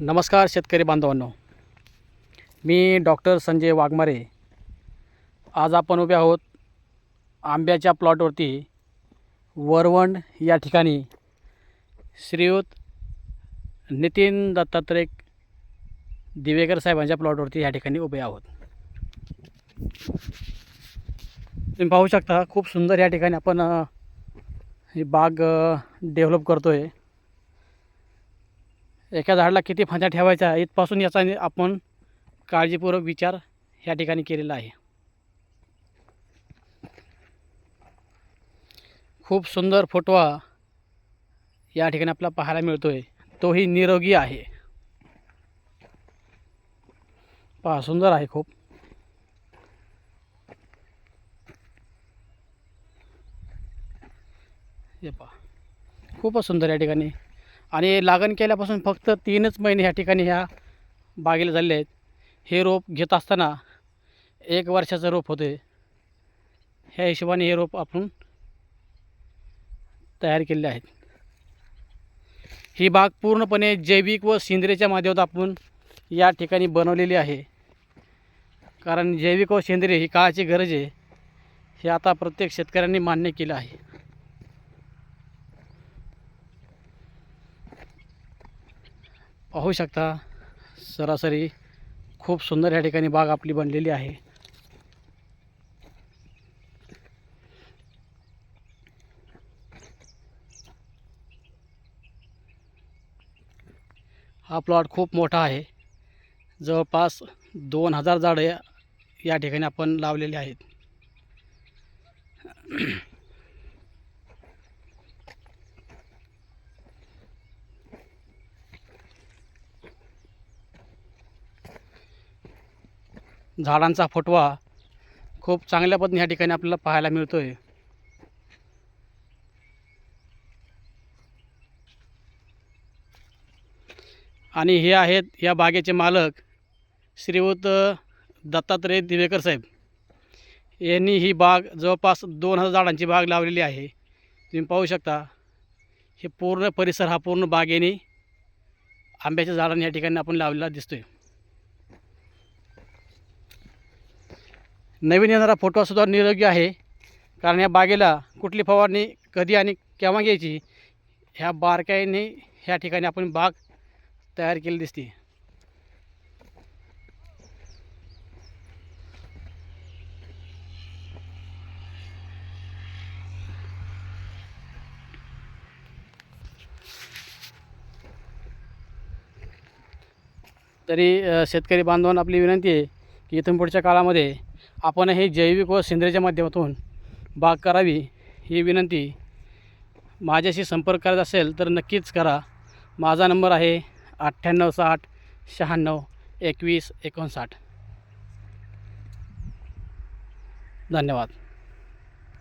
नमस्कार शेतकरी बांधवांनो, मी डॉक्टर संजय वाघमारे. आज आपण उभे आहोत आंब्याच्या प्लॉटवरती. वरवंड या ठिकाणी श्रीयुत नितीन दत्तात्रय दिवेकर साहेबांच्या प्लॉटवरती या ठिकाणी उभे आहोत. तुम्ही पाहू शकता, खूप सुंदर या ठिकाणी आपण ही बाग डेव्हलप करतो आहे. एका झाडाला किती फांद्या ठेवायच्या इथपासून याचा आपण काळजीपूर्वक विचार ह्या ठिकाणी केलेला आहे. खूप सुंदर फुटवा या ठिकाणी आपल्याला पाहायला मिळतोय, तोही निरोगी आहे. पहा, सुंदर आहे खूप. हे पहा, खूपच सुंदर या ठिकाणी. आणि लागण केल्यापासून फक्त 3च महिने ह्या ठिकाणी ह्या बागेला झालेले आहेत. हे रोप घेत असताना 1 वर्षाचं रोप होते. ह्या हिशोबाने हे रोप आपण तयार केलेले आहेत. ही बाग पूर्णपणे जैविक व सेंद्रियच्या माध्यमात आपण या ठिकाणी बनवलेली आहे. कारण जैविक व सेंद्रिय ही काळाची गरज आहे, हे आता प्रत्येक शेतकऱ्यांनी मान्य केलं आहे. पाहू शकता, सरासरी खूप सुंदर या ठिकाणी बाग आपली बनलेली आहे. हा प्लॉट खूप मोठा आहे. जवळपास 2000 झाडं या ठिकाणी आपण लावलेली आहेत. झाडांचा फुटवा खूप चांगल्या पद्धतीने या ठिकाणी आपल्याला पाहायला मिळतोय. आणि हे आहेत या बागेचे मालक श्रीयुत दत्तात्रय दिवेकर साहेब. यांनी ही बाग जवळपास 2000 झाडांची बाग लावलेली आहे. तुम्ही पाहू शकता, हे पूर्ण परिसर हा पूर्ण बागेने आंब्याच्या झाडांनी या ठिकाणी आपण लावलेला दिसतोय. नवीन येणारा फुटवासुद्धा निरोगी आहे. कारण या बागेला कुठली फवारणी कधी आणि केव्हा घ्यायची ह्या बारकाईने ह्या ठिकाणी आपण बाग तयार केली दिसते. तरी शेतकरी बांधवांना आपली विनंती आहे की इथून पुढच्या काळामध्ये आपण हे जैविक व सेंद्रियच्या माध्यमातून बाग करावी, ही विनंती. माझ्याशी संपर्क करायचा असेल तर नक्कीच करा. माझा नंबर आहे 9860 96 21 59. धन्यवाद.